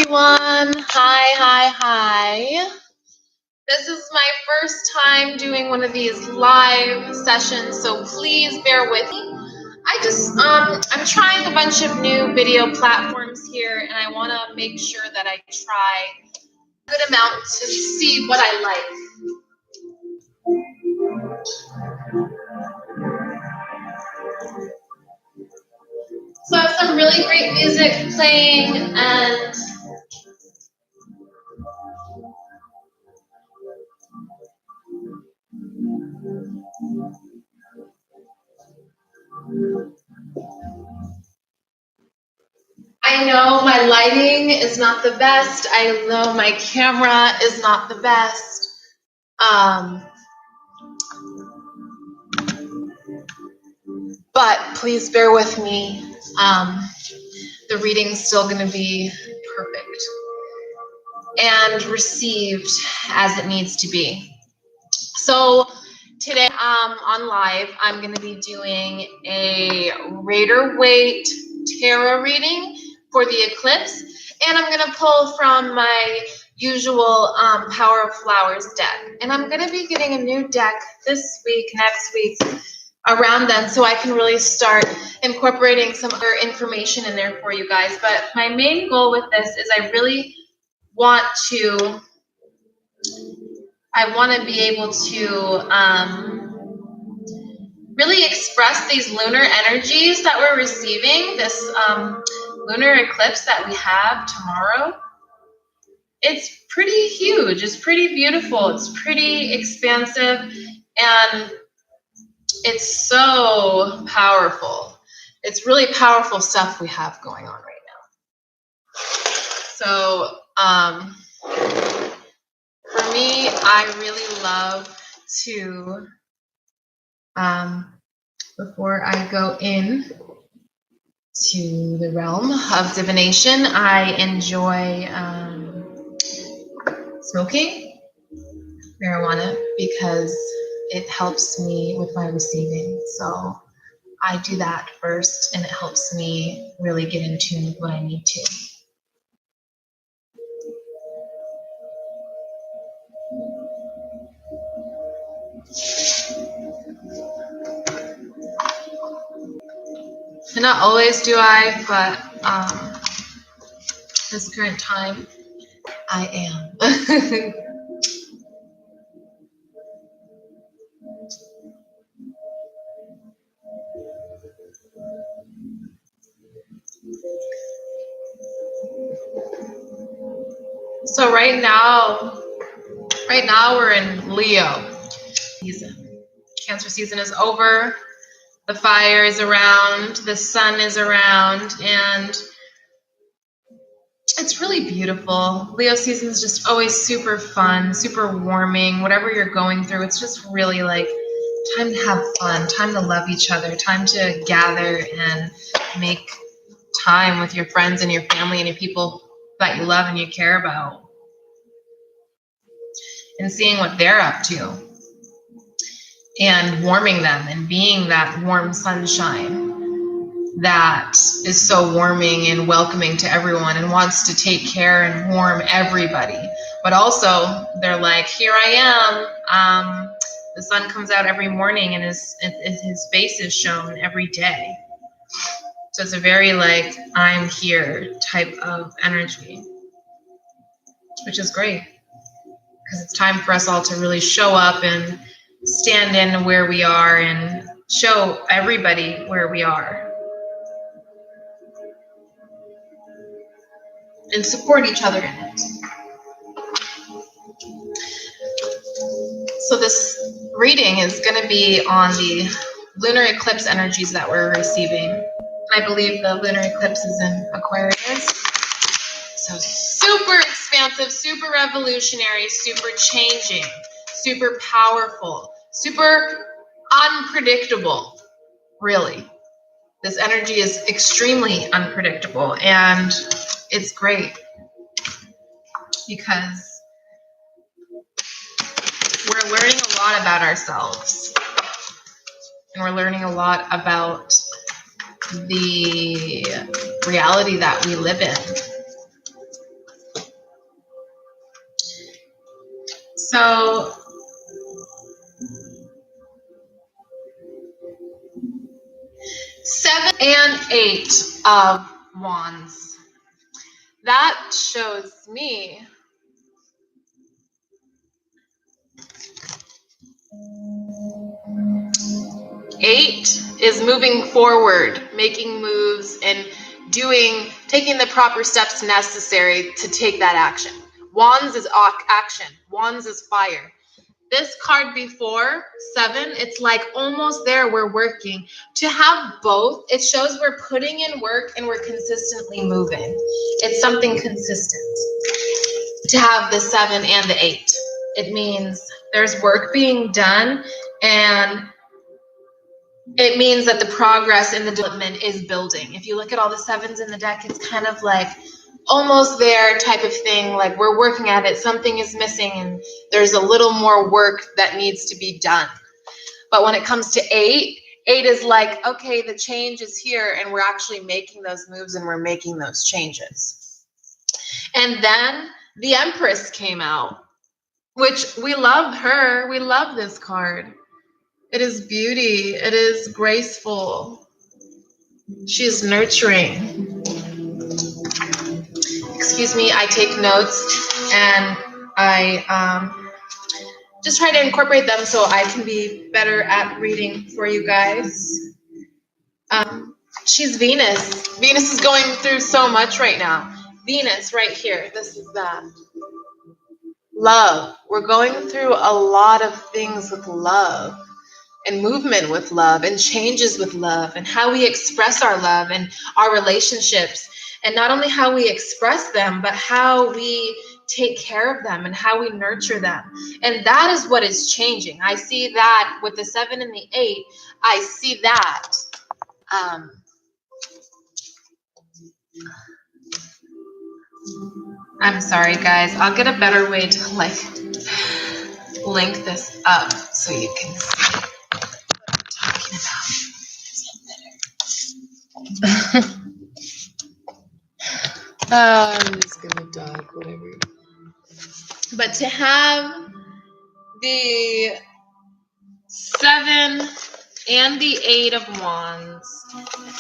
everyone. Hi. This is my first time doing one of these live sessions, so please bear with me. I'm trying a bunch of new video platforms here, and I want to make sure that I try a good amount to see what I like. So I have some really great music playing, and I know my lighting is not the best. I know my camera is not the best. But please bear with me. The reading's still going to be perfect and received as it needs to be. So today on live, I'm going to be doing a Rider-Waite tarot reading for the eclipse, and I'm going to pull from my usual Power of Flowers deck. And I'm going to be getting a new deck this week, next week, around then, so I can really start incorporating some other information in there for you guys. But my main goal with this is I want to be able to really express these lunar energies that we're receiving, this lunar eclipse that we have tomorrow. It's pretty huge, it's pretty beautiful, it's pretty expansive, and it's so powerful. It's really powerful stuff we have going on right now. So for me, I really love to, before I go in to the realm of divination, I enjoy smoking marijuana because it helps me with my receiving. So I do that first, and it helps me really get in tune with what I need to. And not always do I, but this current time, I am. So right now we're in Leo season. Cancer season is over. The fire is around. The sun is around, and it's really beautiful. Leo season is just always super fun, super warming. Whatever you're going through, it's just really like time to have fun, time to love each other, time to gather and make time with your friends and your family and your people that you love and you care about, and seeing what they're up to and warming them and being that warm sunshine that is so warming and welcoming to everyone and wants to take care and warm everybody. But also they're like, here I am. The sun comes out every morning and his face is shown every day. So it's a very like, I'm here type of energy, which is great because it's time for us all to really show up and stand in where we are and show everybody where we are and support each other in it. So this reading is going to be on the lunar eclipse energies that we're receiving. I believe the lunar eclipse is in Aquarius. So super expansive, super revolutionary, super changing, super powerful, super unpredictable, really. This energy is extremely unpredictable, and it's great because we're learning a lot about ourselves, and we're learning a lot about the reality that we live in. So 7 and 8 of Wands. That shows me eight is moving forward, making moves and taking the proper steps necessary to take that action. Wands is action. Wands is fire. This card before 7, it's like almost there, we're working. To have both, it shows we're putting in work and we're consistently moving. It's something consistent to have the 7 and the 8. It means there's work being done, and it means that the progress in the development is building. If you look at all the 7s in the deck, it's kind of like almost there type of thing, like we're working at it, something is missing, and there's a little more work that needs to be done. But when it comes to 8 is like, okay, the change is here, and we're actually making those moves and we're making those changes. And then the Empress came out, which we love her. We love this card. It is beauty. It is graceful. She is nurturing. Excuse me, I take notes, and I just try to incorporate them so I can be better at reading for you guys. She's Venus. Venus is going through so much right now. Venus right here. This is that. Love. We're going through a lot of things with love, and movement with love, and changes with love, and how we express our love and our relationships. And not only how we express them, but how we take care of them and how we nurture them. And that is what is changing. I see that with the 7 and the 8. I see that. I'm sorry, guys. I'll get a better way to link this up so you can see what I'm talking about. I'm just gonna dog, whatever. But to have the 7 and the 8 of Wands,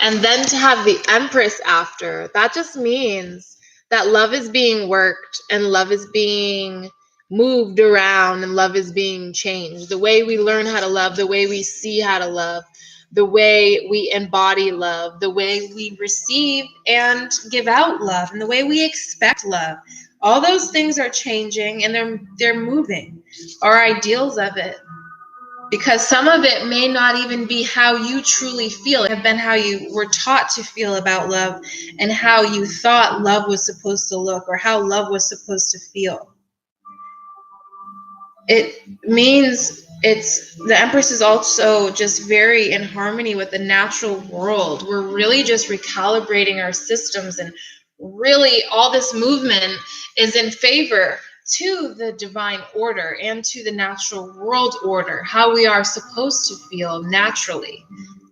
and then to have the Empress after, that just means that love is being worked, and love is being moved around, and love is being changed. The way we learn how to love, the way we see how to love, the way we embody love, the way we receive and give out love, and the way we expect love. All those things are changing, and they're moving. Our ideals of it. Because some of it may not even be how you truly feel. It have been how you were taught to feel about love, and how you thought love was supposed to look, or how love was supposed to feel. It means the Empress is also just very in harmony with the natural world. We're really just recalibrating our systems, and really all this movement is in favor to the divine order and to the natural world order, how we are supposed to feel naturally.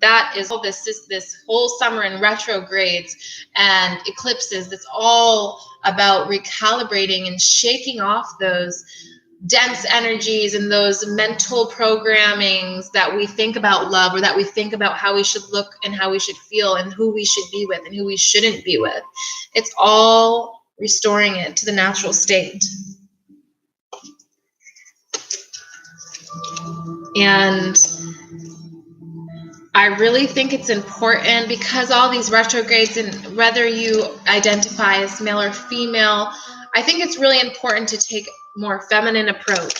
That is all this whole summer in retrogrades and eclipses. It's all about recalibrating and shaking off those dense energies and those mental programmings that we think about love, or that we think about how we should look and how we should feel and who we should be with and who we shouldn't be with. It's all restoring it to the natural state. And I really think it's important, because all these retrogrades, and whether you identify as male or female, I think it's really important to take more feminine approach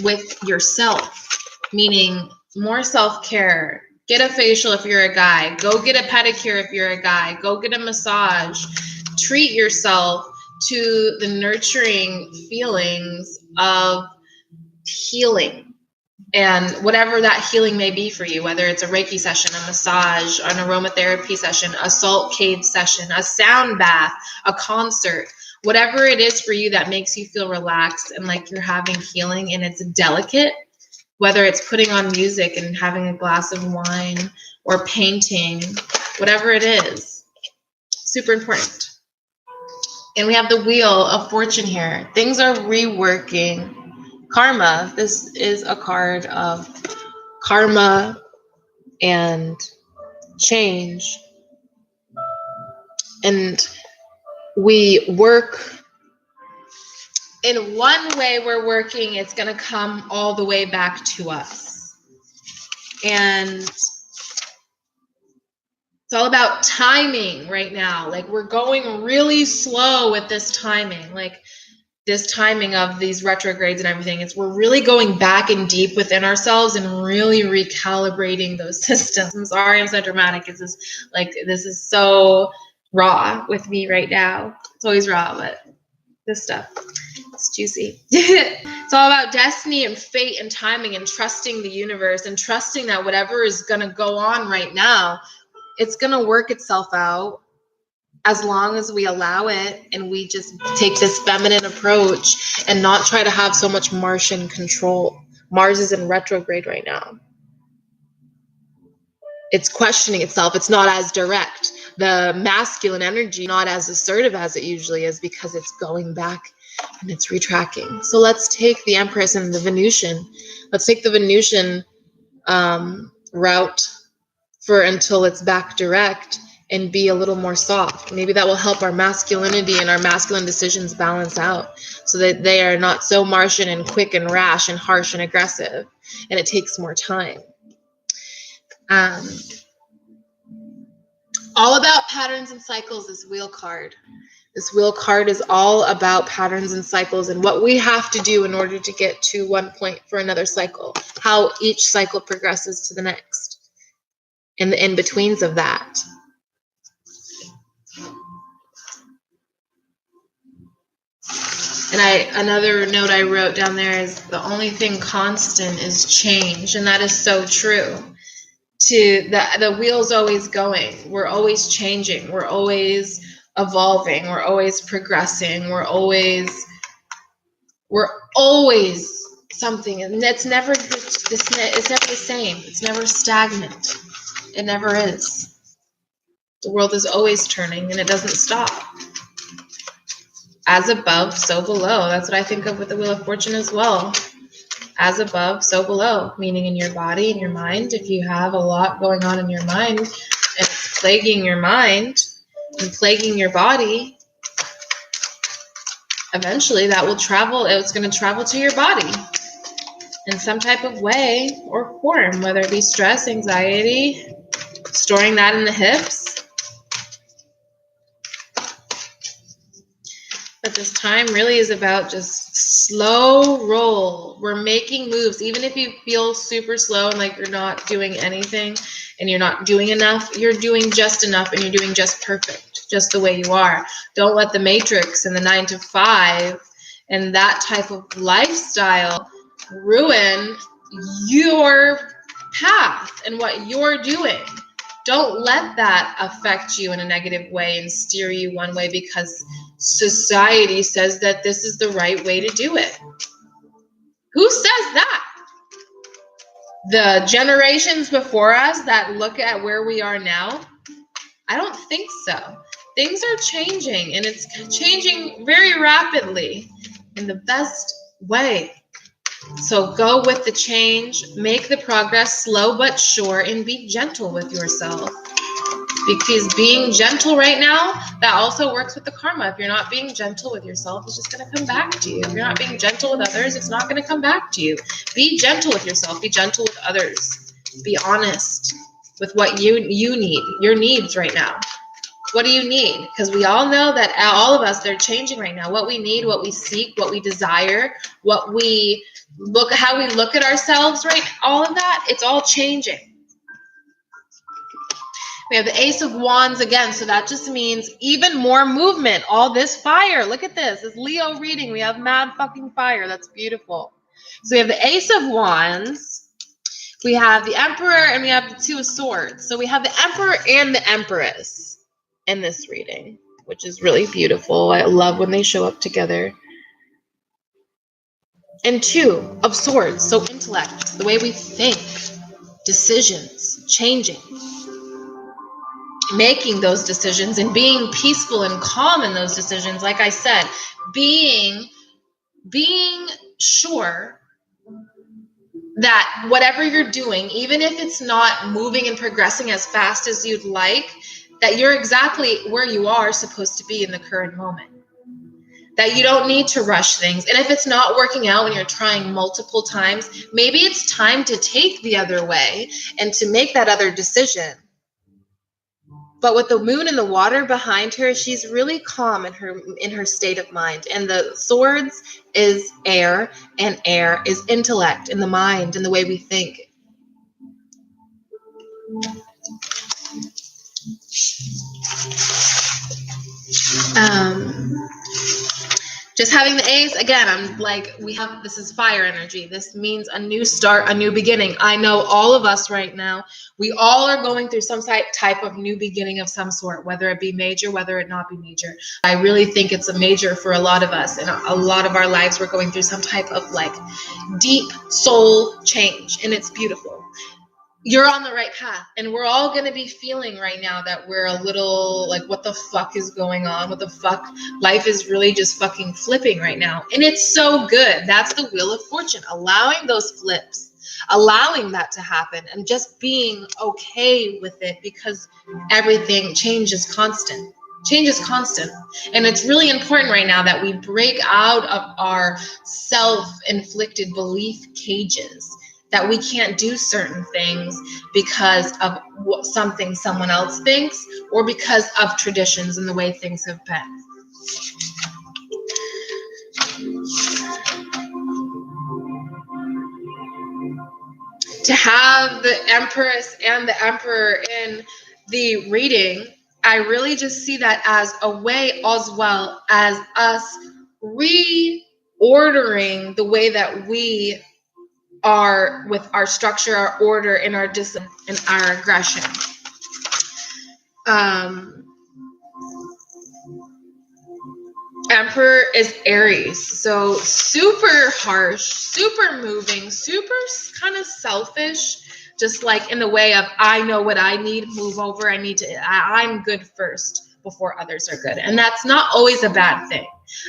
with yourself, meaning more self-care. Get a facial if you're a guy. Go get a pedicure if you're a guy. Go get a massage. Treat yourself to the nurturing feelings of healing. And whatever that healing may be for you, whether it's a Reiki session, a massage, an aromatherapy session, a salt cave session, a sound bath, a concert, whatever it is for you that makes you feel relaxed and like you're having healing and it's delicate, whether it's putting on music and having a glass of wine or painting, whatever it is, super important. And we have the Wheel of Fortune here. Things are reworking. Karma. This is a card of karma and change. And we work in one way. We're working, it's going to come all the way back to us. And it's all about timing right now. Like, we're going really slow with this timing. Like, this timing of these retrogrades and everything, we're really going back and deep within ourselves and really recalibrating those systems. I'm sorry I'm so dramatic. This is so raw with me right now. It's always raw, but this stuff, it's juicy. It's all about destiny and fate and timing and trusting the universe and trusting that whatever is going to go on right now, it's going to work itself out. As long as we allow it and we just take this feminine approach and not try to have so much Martian control. Mars is in retrograde right now. It's questioning itself. It's not as direct. The masculine energy, not as assertive as it usually is, because it's going back and it's retracting. So let's take the Empress and the Venusian. Let's take the Venusian route for until it's back direct and be a little more soft. Maybe that will help our masculinity and our masculine decisions balance out so that they are not so Martian and quick and rash and harsh and aggressive, and it takes more time. All about patterns and cycles, this wheel card. This wheel card is all about patterns and cycles and what we have to do in order to get to one point for another cycle, how each cycle progresses to the next, and the in-betweens of that. And another note I wrote down there is the only thing constant is change, and that is so true. The wheel's always going. We're always changing. We're always evolving. We're always progressing. We're always something, and it's never the same. It's never stagnant. It never is. The world is always turning, and it doesn't stop. As above, so below. That's what I think of with the Wheel of Fortune as well. As above, so below. Meaning in your body, in your mind. If you have a lot going on in your mind, and it's plaguing your mind and plaguing your body, eventually that will travel. It's going to travel to your body in some type of way or form, whether it be stress, anxiety, storing that in the hips. But this time really is about just slow roll. We're making moves. Even if you feel super slow and like you're not doing anything and you're not doing enough, you're doing just enough and you're doing just perfect, just the way you are. Don't let the matrix and the 9 to 5 and that type of lifestyle ruin your path and what you're doing. Don't let that affect you in a negative way and steer you one way because society says that this is the right way to do it. Who says that? The generations before us that look at where we are now? I don't think so. Things are changing, and it's changing very rapidly in the best way. So go with the change, make the progress slow but sure, and be gentle with yourself. Because being gentle right now, that also works with the karma. If you're not being gentle with yourself, it's just going to come back to you. If you're not being gentle with others, it's not going to come back to you. Be gentle with yourself. Be gentle with others. Be honest with what you need, your needs right now. What do you need? Because we all know that all of us, they're changing right now. What we need, what we seek, what we desire, what we look, how we look at ourselves, right? All of that, it's all changing. We have the Ace of Wands again, so that just means even more movement. All this fire. Look at this. It's Leo reading. We have mad fucking fire. That's beautiful. So we have the Ace of Wands. We have the Emperor, and we have the Two of Swords. So we have the Emperor and the Empress in this reading, which is really beautiful. I love when they show up together. And Two of Swords, so intellect, the way we think, decisions, changing. making those decisions and being peaceful and calm in those decisions. Like I said, being sure that whatever you're doing, even if it's not moving and progressing as fast as you'd like, that you're exactly where you are supposed to be in the current moment. That you don't need to rush things. And if it's not working out when you're trying multiple times, maybe it's time to take the other way and to make that other decision. But with the moon and the water behind her, she's really calm in her state of mind. And the swords is air, and air is intellect and the mind and the way we think. Just having the A's, again, I'm like, this is fire energy. This means a new start, a new beginning. I know all of us right now, we all are going through some type of new beginning of some sort, whether it be major, whether it not be major. I really think it's a major for a lot of us. In a lot of our lives, we're going through some type of like deep soul change, and it's beautiful. You're on the right path, and we're all going to be feeling right now that we're a little like, what the fuck is going on? What the fuck? Life is really just fucking flipping right now, and it's so good. That's the wheel of fortune, allowing those flips, allowing that to happen, and just being okay with it, because everything changes constant. Change is constant, and it's really important right now that we break out of our self-inflicted belief cages, that we can't do certain things because of something someone else thinks, or because of traditions and the way things have been. To have the Empress and the Emperor in the reading, I really just see that as a way, as well as us reordering the way that we are with our structure, our order, and our discipline, and our aggression. Emperor is Aries, so super harsh, super moving, super kind of selfish, just like in the way of, I know what I need, move over, I'm good first before others are good. And that's not always a bad thing.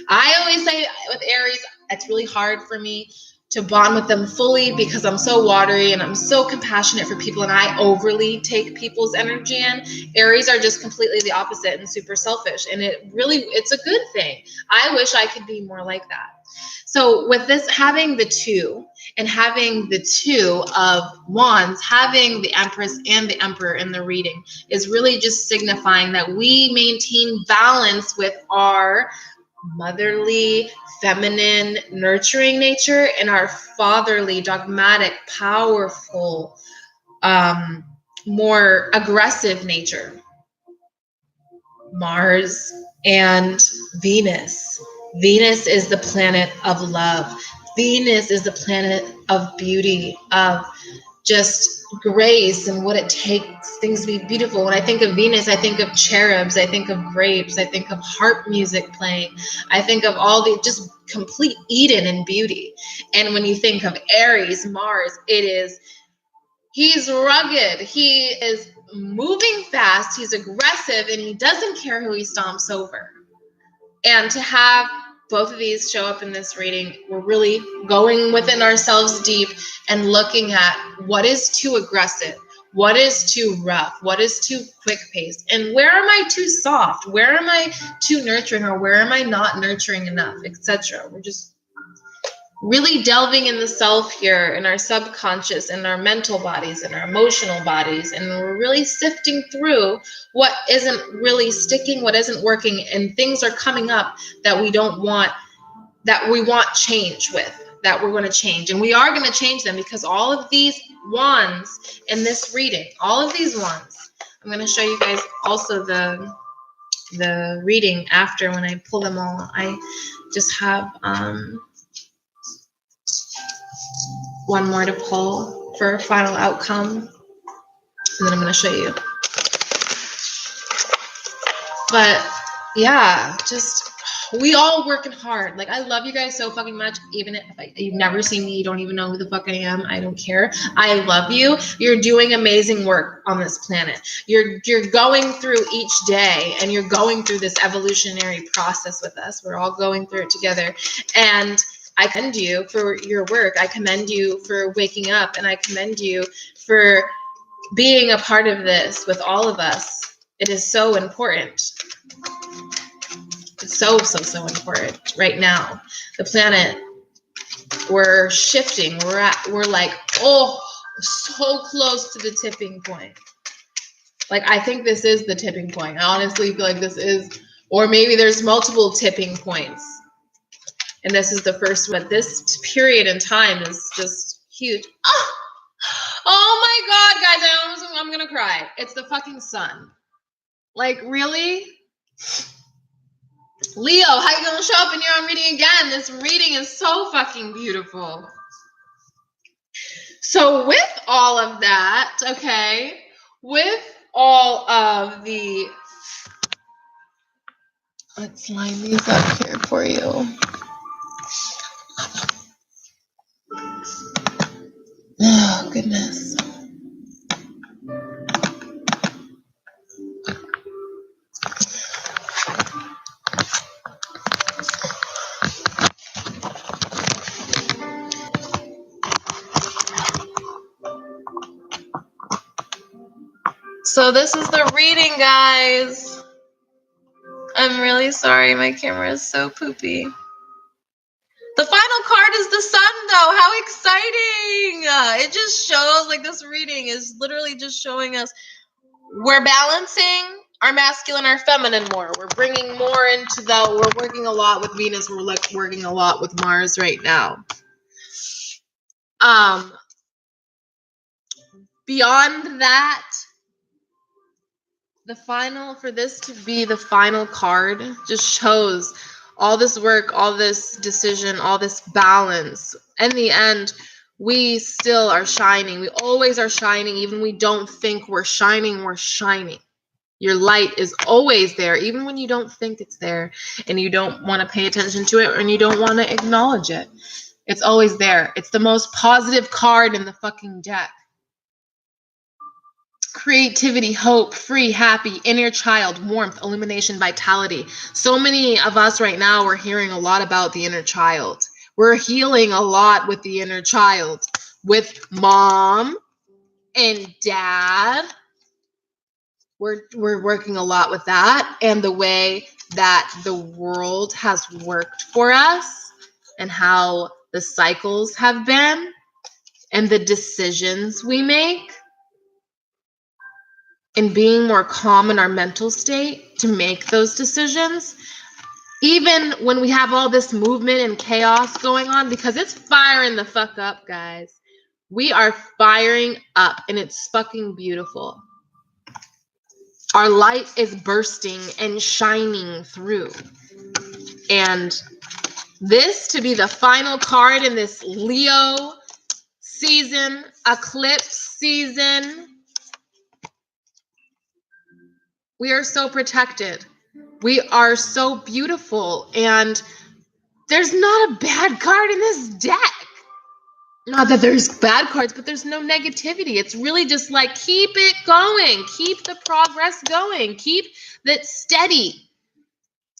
I always say with Aries, it's really hard for me to bond with them fully because I'm so watery and I'm so compassionate for people, and I overly take people's energy in. Aries are just completely the opposite and super selfish, and it's a good thing. I wish I could be more like that. So with this, having the two, and having the Two of Wands, having the Empress and the Emperor in the reading, is really just signifying that we maintain balance with our motherly, feminine, nurturing nature, and our fatherly, dogmatic, powerful, more aggressive nature. Mars and Venus. Venus is the planet of love. Venus is the planet of beauty, of just grace and what it takes things to be beautiful. When I think of Venus, I think of cherubs, I think of grapes, I think of harp music playing, I think of all the just complete Eden and beauty. And when you think of Aries, Mars, he's rugged, he is moving fast, he's aggressive, and he doesn't care who he stomps over. And to have both of these show up in this reading, we're really going within ourselves deep and looking at what is too aggressive, what is too rough, what is too quick-paced, and where am I too soft, where am I too nurturing, or where am I not nurturing enough, etc. We're just really delving in the self here, in our subconscious, in our mental bodies, in our emotional bodies, and we're really sifting through what isn't really sticking, what isn't working, and things are coming up that we don't want, that we want change with, that we're going to change. And we are going to change them, because all of these wands in this reading, all of these wands, I'm going to show you guys also the reading after when I pull them all. I just have one more to pull for a final outcome, and then I'm going to show you. But yeah, just we all working hard. Like, I love you guys so fucking much. Even if you've never seen me, you don't even know who the fuck I am. I don't care. I love you. You're doing amazing work on this planet. You're going through each day, and you're going through this evolutionary process with us. We're all going through it together. And I commend you for your work. I commend you for waking up, and I commend you for being a part of this with all of us. It is so important. It's so important right now. The planet, we're shifting. We're like, oh, so close to the tipping point. Like, I think this is the tipping point. I honestly feel like this is, or maybe there's multiple tipping points. And this is the first one. This period in time is just huge. Oh my God, guys, I'm gonna cry. It's the fucking sun. Like, really? Leo, how you gonna show up in your own reading again? This reading is so fucking beautiful. So with all of that, okay, with all of the, let's line these up here for you. Oh, goodness. So this is the reading, guys. I'm really sorry, my camera is so poopy. The final card is the sun, though. How exciting! It just shows, like, this reading is literally just showing us we're balancing our masculine, our feminine more. We're bringing more into we're working a lot with Venus. We're like working a lot with Mars right now. Beyond that, for this to be the final card just shows all this work, all this decision, all this balance. In the end, we still are shining. We always are shining. Even we don't think we're shining, we're shining. Your light is always there, even when you don't think it's there and you don't want to pay attention to it and you don't want to acknowledge it. It's always there. It's the most positive card in the fucking deck. Creativity, hope, free, happy, inner child, warmth, illumination, vitality. So many of us right now, we're hearing a lot about the inner child. We're healing a lot with the inner child, with mom and dad. We're working a lot with that, and the way that the world has worked for us and how the cycles have been and the decisions we make. And being more calm in our mental state to make those decisions, even when we have all this movement and chaos going on, because it's firing the fuck up, guys. We are firing up, and it's fucking beautiful. Our light is bursting and shining through. And this to be the final card in this Leo season, eclipse season, we are so protected. We are so beautiful. And there's not a bad card in this deck. Not that there's bad cards, but there's no negativity. It's really just like, keep it going. Keep the progress going. Keep that steady.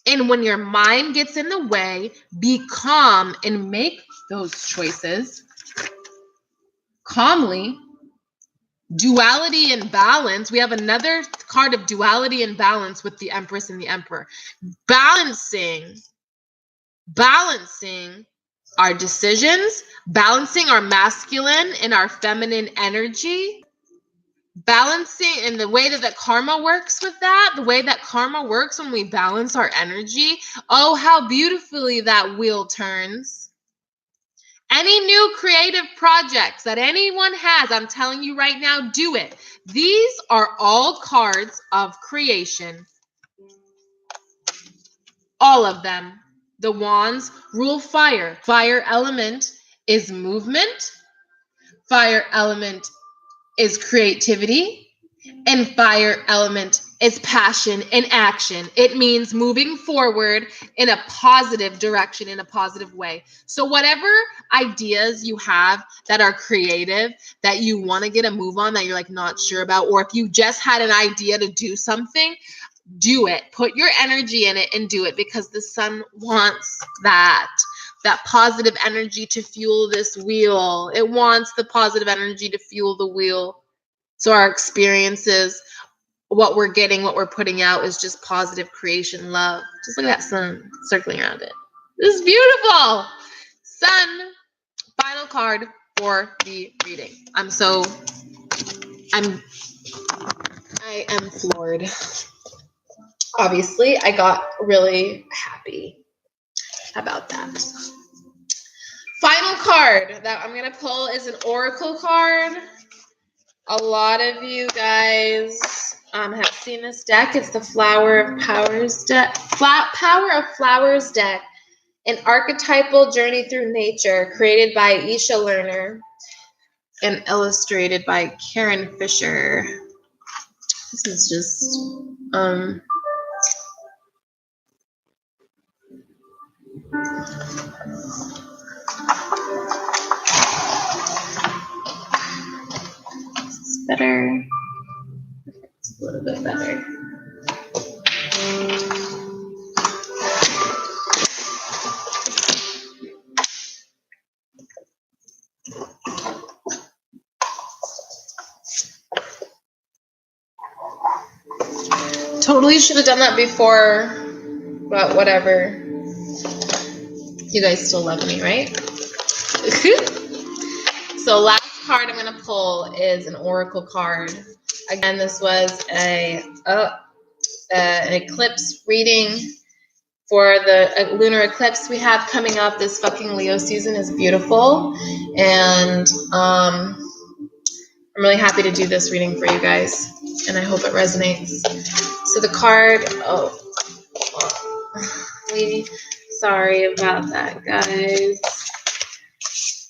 And when your mind gets in the way, be calm and make those choices calmly. Duality and balance. We have another card of duality and balance with the Empress and the Emperor. Balancing our decisions, balancing our masculine and our feminine energy, balancing in the way that karma works with that, the way that karma works when we balance our energy. Oh, how beautifully that wheel turns. Any new creative projects that anyone has, I'm telling you right now, do it. These are all cards of creation. All of them. The wands rule fire. Fire element is movement. Fire element is creativity. And fire element It's passion and action. It means moving forward in a positive direction, in a positive way. So whatever ideas you have that are creative, that you want to get a move on, that you're like not sure about, or if you just had an idea to do something, do it. Put your energy in it and do it, because the sun wants that positive energy to fuel this wheel. It wants the positive energy to fuel the wheel. So our experiences, what we're getting, what we're putting out is just positive creation, love. Just look at that sun circling around it. This is beautiful. Sun, final card for the reading. I am floored. Obviously, I got really happy about that. Final card that I'm going to pull is an oracle card. A lot of you guys have seen this deck. It's the Flower of Powers deck. Power of Flowers deck. An archetypal journey through nature, created by Isha Lerner and illustrated by Karen Fisher. This is just better. It's a little bit better. Totally should have done that before, but whatever. You guys still love me, right? So last card I'm going to pull is an oracle card. Again, this was an eclipse reading for the lunar eclipse we have coming up. This fucking Leo season is beautiful, and I'm really happy to do this reading for you guys, and I hope it resonates. So the card, lady, sorry about that, guys.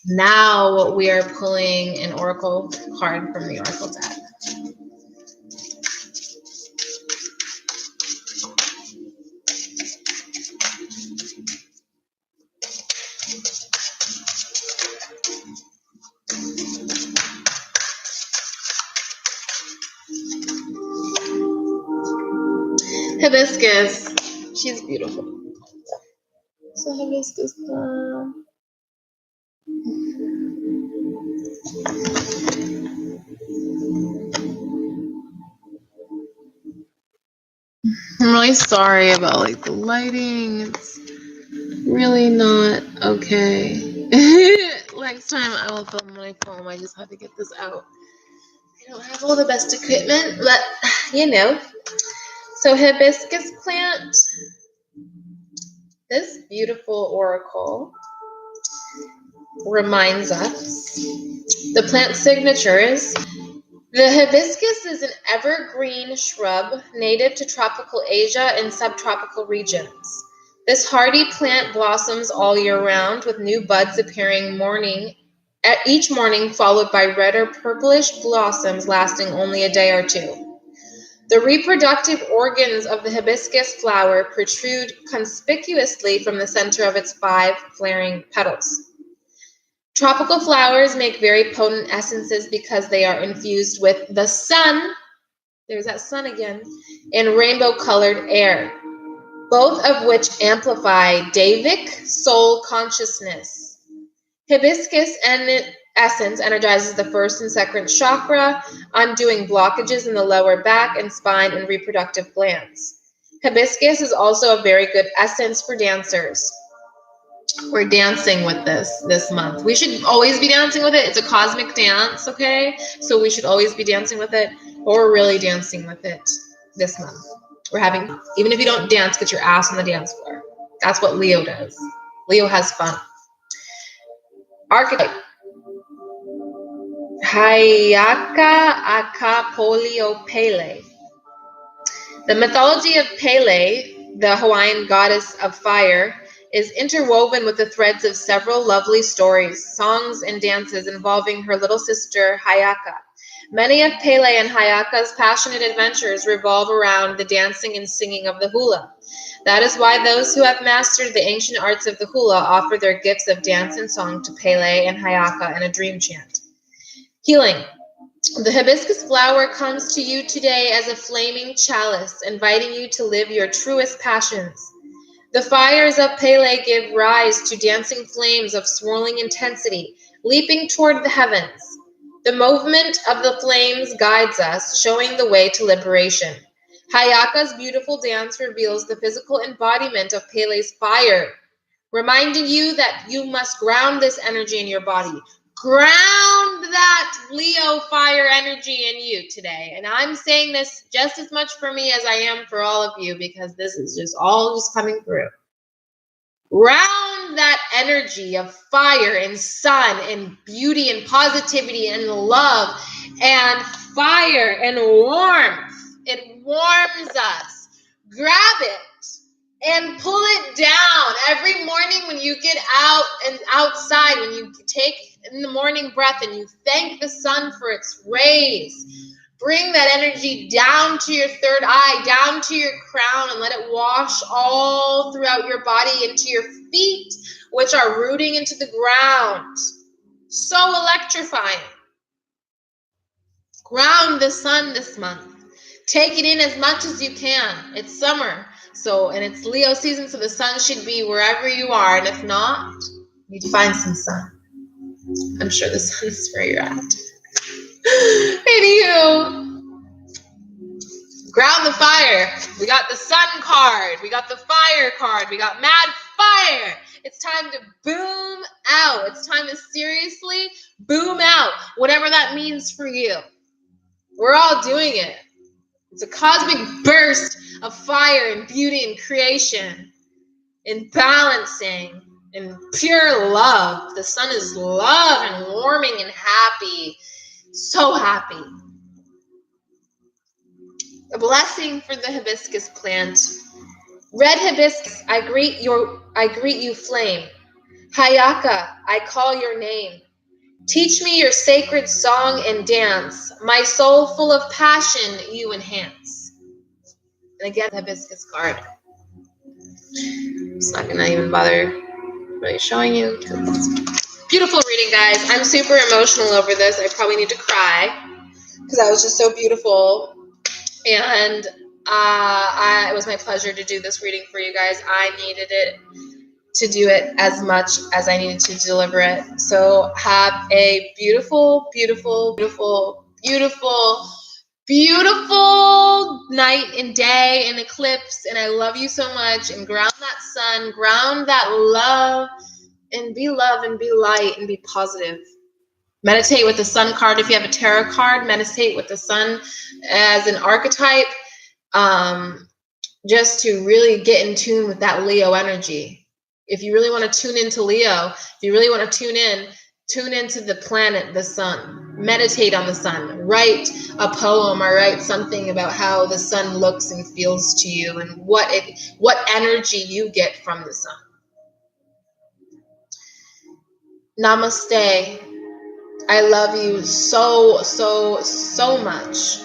Now we are pulling an oracle card from the oracle deck. Hibiscus. She's beautiful. So hibiscus. I'm really sorry about like the lighting. It's really not okay. Next time I will film my phone. I just have to get this out. I don't have all the best equipment, but you know. So hibiscus plant, this beautiful oracle reminds us the plant signatures. The hibiscus is an evergreen shrub native to tropical Asia and subtropical regions. This hardy plant blossoms all year round, with new buds appearing each morning, followed by red or purplish blossoms lasting only a day or two. The reproductive organs of the hibiscus flower protrude conspicuously from the center of its 5 flaring petals. Tropical flowers make very potent essences because they are infused with the sun, there's that sun again, and rainbow-colored air, both of which amplify Devic soul consciousness. Hibiscus essence energizes the first and second chakra, undoing blockages in the lower back and spine and reproductive glands. Hibiscus is also a very good essence for dancers. We're dancing with this month. We should always be dancing with it. It's a cosmic dance, okay? So we should always be dancing with it, or we're really dancing with it this month. We're having, even if you don't dance, get your ass on the dance floor. That's what Leo does. Leo has fun. Archetype. Hayaka Akapolio Pele. The mythology of Pele, the Hawaiian goddess of fire, is interwoven with the threads of several lovely stories, songs, and dances involving her little sister Hayaka, Many of Pele and Hayaka's passionate adventures revolve around the dancing and singing of the hula. That is why those who have mastered the ancient arts of the hula offer their gifts of dance and song to Pele and Hayaka in a dream chant. Healing. The hibiscus flower comes to you today as a flaming chalice, inviting you to live your truest passions. The fires of Pele give rise to dancing flames of swirling intensity, leaping toward the heavens. The movement of the flames guides us, showing the way to liberation. Hayaka's beautiful dance reveals the physical embodiment of Pele's fire, reminding you that you must ground this energy in your body. Ground that Leo fire energy in you today. And I'm saying this just as much for me as I am for all of you, because this is just all just coming through. Ground that energy of fire and sun and beauty and positivity and love and fire and warmth. It warms us. Grab it and pull it down every morning when you get out and outside, when you take in the morning breath and you thank the sun for its rays. Bring that energy down to your third eye, down to your crown, and let it wash all throughout your body into your feet, which are rooting into the ground. So electrifying. Ground the sun this month. Take it in as much as you can. It's summer, and it's Leo season, so the sun should be wherever you are. And if not, you need to find some sun. I'm sure the sun is where you're at. Anywho, ground the fire. We got the sun card. We got the fire card. We got mad fire. It's time to boom out. It's time to seriously boom out, whatever that means for you. We're all doing it. It's a cosmic burst of fire and beauty and creation and balancing and pure love. The sun is love and warming and happy. So happy. A blessing for the hibiscus plant. Red hibiscus, I greet you, flame. Hayaka, I call your name. Teach me your sacred song and dance. My soul full of passion you enhance. And again, the hibiscus card. I'm just not gonna even bother really showing you. Beautiful reading, guys. I'm super emotional over this. I probably need to cry because that was just so beautiful. And it was my pleasure to do this reading for you guys. I needed it to do it as much as I needed to deliver it. So have a beautiful, beautiful, beautiful, beautiful, beautiful night and day and eclipse. And I love you so much. And ground that sun, ground that love, and be love and be light and be positive. Meditate with the sun card. If you have a tarot card, meditate with the sun as an archetype, just to really get in tune with that Leo energy. If you really want to tune into Leo, if you really want to tune into the planet, the sun. Meditate on the sun. Write a poem or write something about how the sun looks and feels to you and what energy you get from the sun. Namaste. I love you so, so, so much.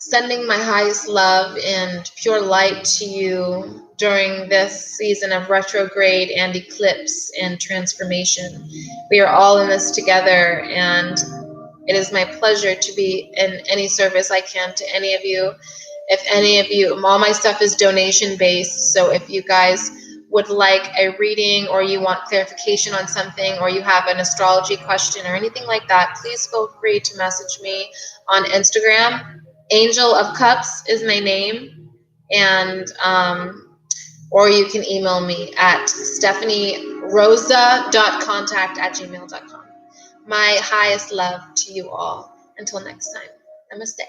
Sending my highest love and pure light to you during this season of retrograde and eclipse and transformation. We are all in this together, and it is my pleasure to be in any service I can to any of you. If any of you, all my stuff is donation based, so if you guys would like a reading or you want clarification on something or you have an astrology question or anything like that, please feel free to message me on Instagram. Angel of Cups is my name, and or you can email me at stephanierosa.contact@gmail.com. My highest love to you all. Until next time, namaste.